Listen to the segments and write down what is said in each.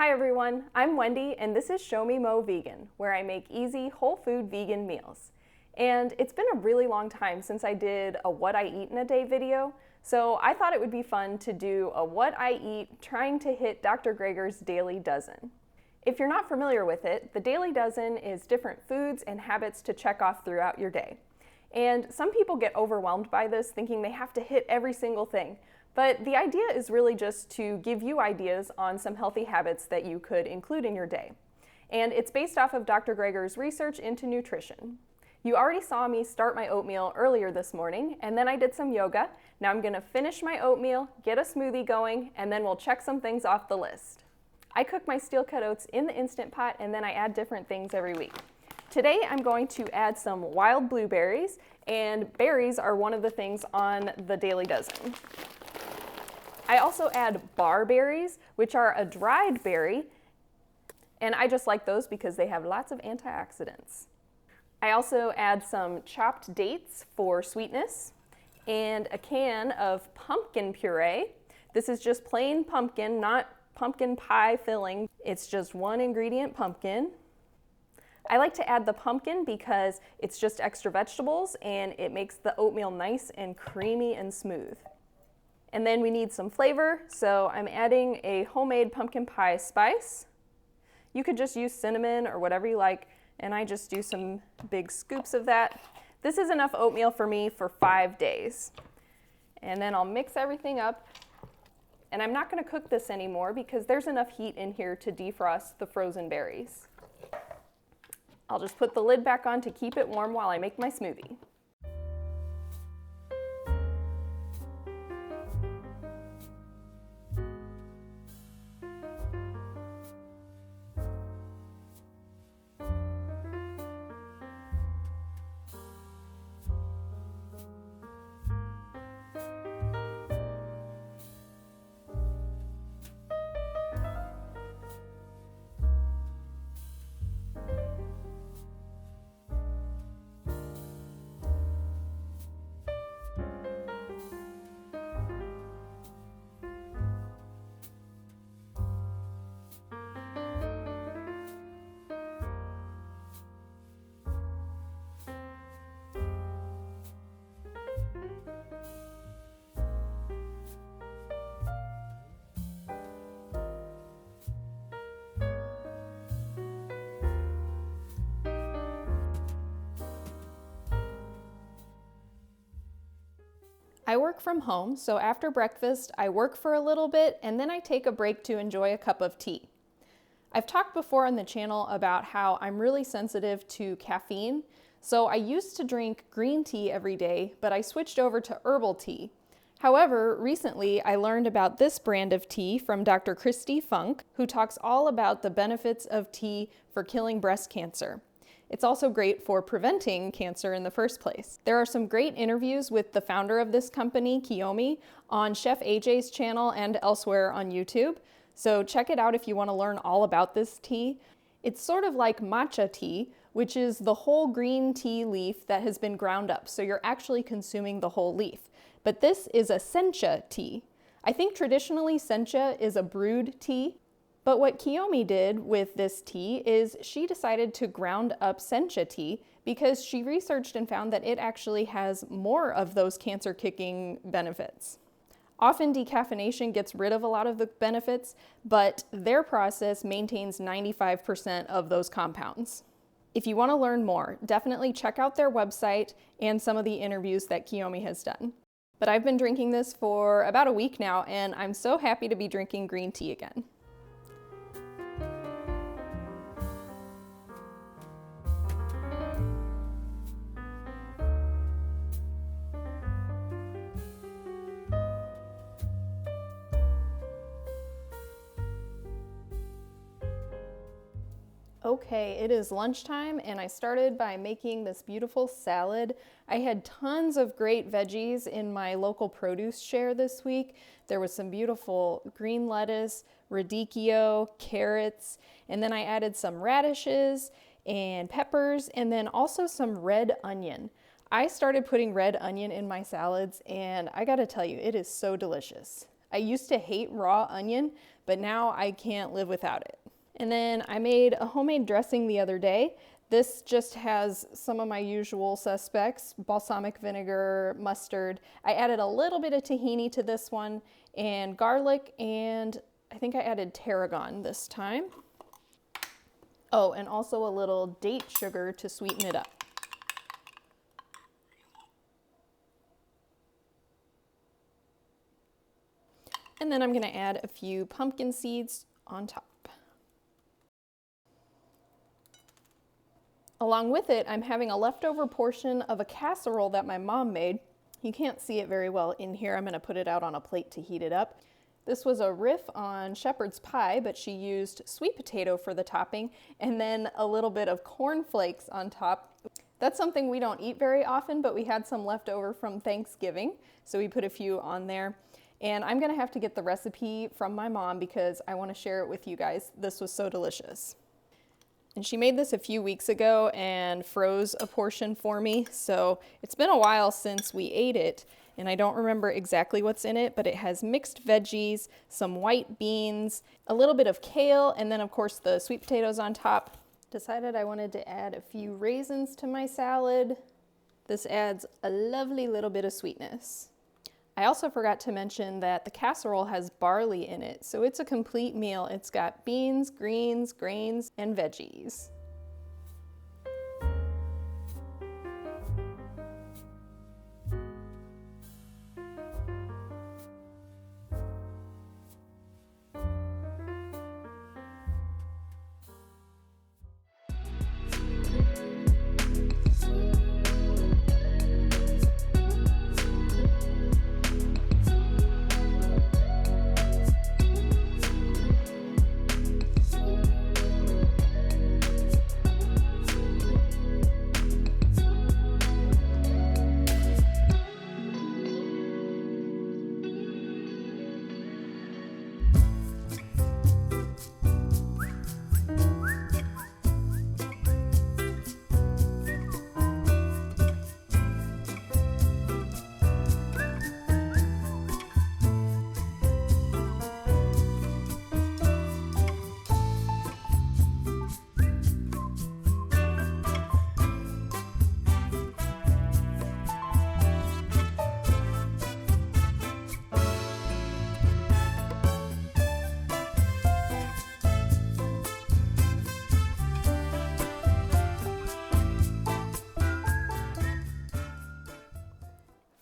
Hi everyone, I'm Wendy and this is Show Me Mo Vegan, where I make easy, whole food vegan meals. And it's been a really long time since I did a what I eat in a day video, so I thought it would be fun to do a what I eat trying to hit Dr. Greger's Daily Dozen. If you're not familiar with it, the Daily Dozen is different foods and habits to check off throughout your day. And some people get overwhelmed by this, thinking they have to hit every single thing. But the idea is really just to give you ideas on some healthy habits that you could include in your day. And it's based off of Dr. Greger's research into nutrition. You already saw me start my oatmeal earlier this morning, and then I did some yoga. Now I'm gonna finish my oatmeal, get a smoothie going, and then we'll check some things off the list. I cook my steel-cut oats in the Instant Pot, and then I add different things every week. Today I'm going to add some wild blueberries, and berries are one of the things on the Daily Dozen. I also add barberries, which are a dried berry, and I just like those because they have lots of antioxidants. I also add some chopped dates for sweetness, and a can of pumpkin puree. This is just plain pumpkin, not pumpkin pie filling. It's just one ingredient pumpkin. I like to add the pumpkin because it's just extra vegetables and it makes the oatmeal nice and creamy and smooth. And then we need some flavor, so I'm adding a homemade pumpkin pie spice. You could just use cinnamon or whatever you like, and I just do some big scoops of that. This is enough oatmeal for me for 5 days. And then I'll mix everything up. And I'm not gonna cook this anymore because there's enough heat in here to defrost the frozen berries. I'll just put the lid back on to keep it warm while I make my smoothie. I work from home, so after breakfast, I work for a little bit and then I take a break to enjoy a cup of tea. I've talked before on the channel about how I'm really sensitive to caffeine, so I used to drink green tea every day, but I switched over to herbal tea. However, recently I learned about this brand of tea from Dr. Kristi Funk, who talks all about the benefits of tea for killing breast cancer. It's also great for preventing cancer in the first place. There are some great interviews with the founder of this company, Kiyomi, on Chef AJ's channel and elsewhere on YouTube. So check it out if you want to learn all about this tea. It's sort of like matcha tea, which is the whole green tea leaf that has been ground up. So you're actually consuming the whole leaf. But this is a sencha tea. I think traditionally sencha is a brewed tea. But what Kiyomi did with this tea is she decided to ground up sencha tea because she researched and found that it actually has more of those cancer-kicking benefits. Often decaffeination gets rid of a lot of the benefits, but their process maintains 95% of those compounds. If you want to learn more, definitely check out their website and some of the interviews that Kiyomi has done. But I've been drinking this for about a week now, and I'm so happy to be drinking green tea again. Okay, it is lunchtime and I started by making this beautiful salad. I had tons of great veggies in my local produce share this week. There was some beautiful green lettuce, radicchio, carrots, and then I added some radishes and peppers and then also some red onion. I started putting red onion in my salads and I gotta tell you, it is so delicious. I used to hate raw onion, but now I can't live without it. And then I made a homemade dressing the other day. This just has some of my usual suspects: balsamic vinegar, mustard. I added a little bit of tahini to this one, and garlic, and I think I added tarragon this time. Oh, and also a little date sugar to sweeten it up. And then I'm going to add a few pumpkin seeds on top. Along with it, I'm having a leftover portion of a casserole that my mom made. You can't see it very well in here. I'm going to put it out on a plate to heat it up. This was a riff on shepherd's pie, but she used sweet potato for the topping and then a little bit of corn flakes on top. That's something we don't eat very often, but we had some left over from Thanksgiving, so we put a few on there. And I'm going to have to get the recipe from my mom because I want to share it with you guys. This was so delicious. And she made this a few weeks ago and froze a portion for me, so it's been a while since we ate it, and I don't remember exactly what's in it, but it has mixed veggies, some white beans, a little bit of kale, and then of course the sweet potatoes on top. Decided I wanted to add a few raisins to my salad. This adds a lovely little bit of sweetness. I also forgot to mention that the casserole has barley in it, so it's a complete meal. It's got beans, greens, grains, and veggies.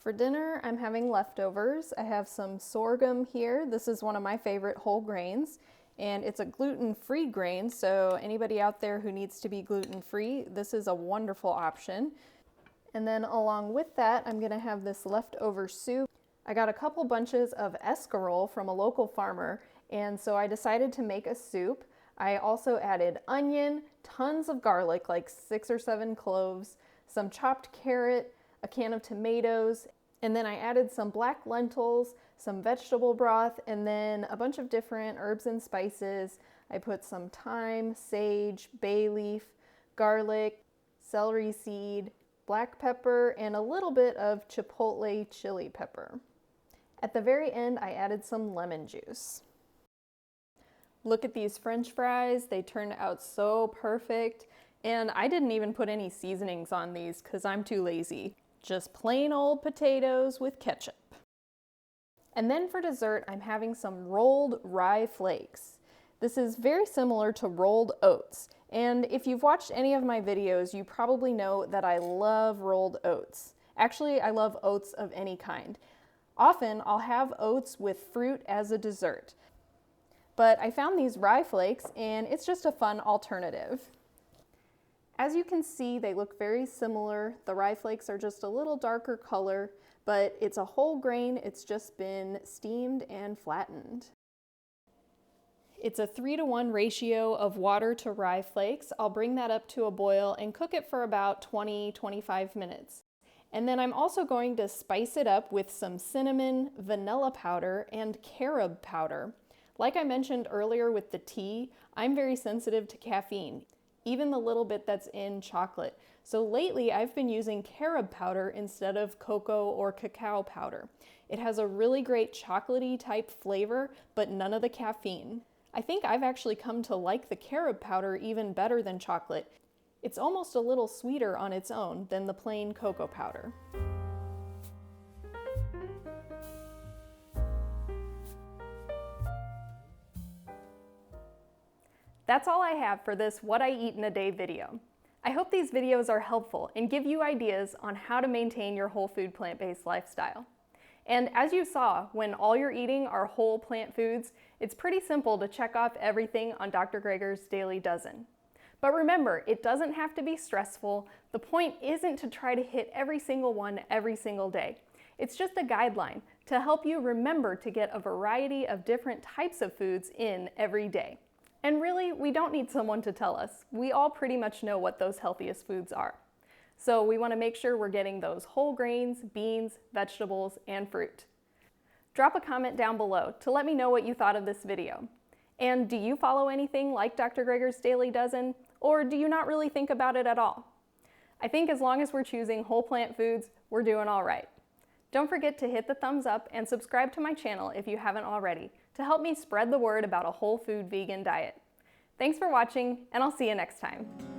For dinner, I'm having leftovers. I have some sorghum here. This is one of my favorite whole grains, and it's a gluten-free grain, so anybody out there who needs to be gluten-free, this is a wonderful option. And then along with that, I'm gonna have this leftover soup. I got a couple bunches of escarole from a local farmer, and so I decided to make a soup. I also added onion, tons of garlic, like 6 or 7 cloves, some chopped carrot, a can of tomatoes, and then I added some black lentils, some vegetable broth, and then a bunch of different herbs and spices. I put some thyme, sage, bay leaf, garlic, celery seed, black pepper, and a little bit of chipotle chili pepper. At the very end, I added some lemon juice. Look at these French fries. They turned out so perfect. And I didn't even put any seasonings on these because I'm too lazy. Just plain old potatoes with ketchup. And then for dessert, I'm having some rolled rye flakes. This is very similar to rolled oats. And if you've watched any of my videos, you probably know that I love rolled oats. Actually, I love oats of any kind. Often, I'll have oats with fruit as a dessert. But I found these rye flakes, and it's just a fun alternative. As you can see, they look very similar. The rye flakes are just a little darker color, but it's a whole grain. It's just been steamed and flattened. It's a 3-to-1 ratio of water to rye flakes. I'll bring that up to a boil and cook it for about 20-25 minutes. And then I'm also going to spice it up with some cinnamon, vanilla powder, and carob powder. Like I mentioned earlier with the tea, I'm very sensitive to caffeine. even the little bit that's in chocolate. So lately I've been using carob powder instead of cocoa or cacao powder. It has a really great chocolatey type flavor, but none of the caffeine. I think I've actually come to like the carob powder even better than chocolate. It's almost a little sweeter on its own than the plain cocoa powder. That's all I have for this What I Eat in a Day video. I hope these videos are helpful and give you ideas on how to maintain your whole food plant-based lifestyle. And as you saw, when all you're eating are whole plant foods, it's pretty simple to check off everything on Dr. Greger's Daily Dozen. But remember, it doesn't have to be stressful. The point isn't to try to hit every single one every single day. It's just a guideline to help you remember to get a variety of different types of foods in every day. And really, we don't need someone to tell us. We all pretty much know what those healthiest foods are. So we want to make sure we're getting those whole grains, beans, vegetables, and fruit. Drop a comment down below to let me know what you thought of this video. And do you follow anything like Dr. Greger's Daily Dozen, or do you not really think about it at all? I think as long as we're choosing whole plant foods, we're doing all right. Don't forget to hit the thumbs up and subscribe to my channel if you haven't already to help me spread the word about a whole food vegan diet. Thanks for watching, and I'll see you next time.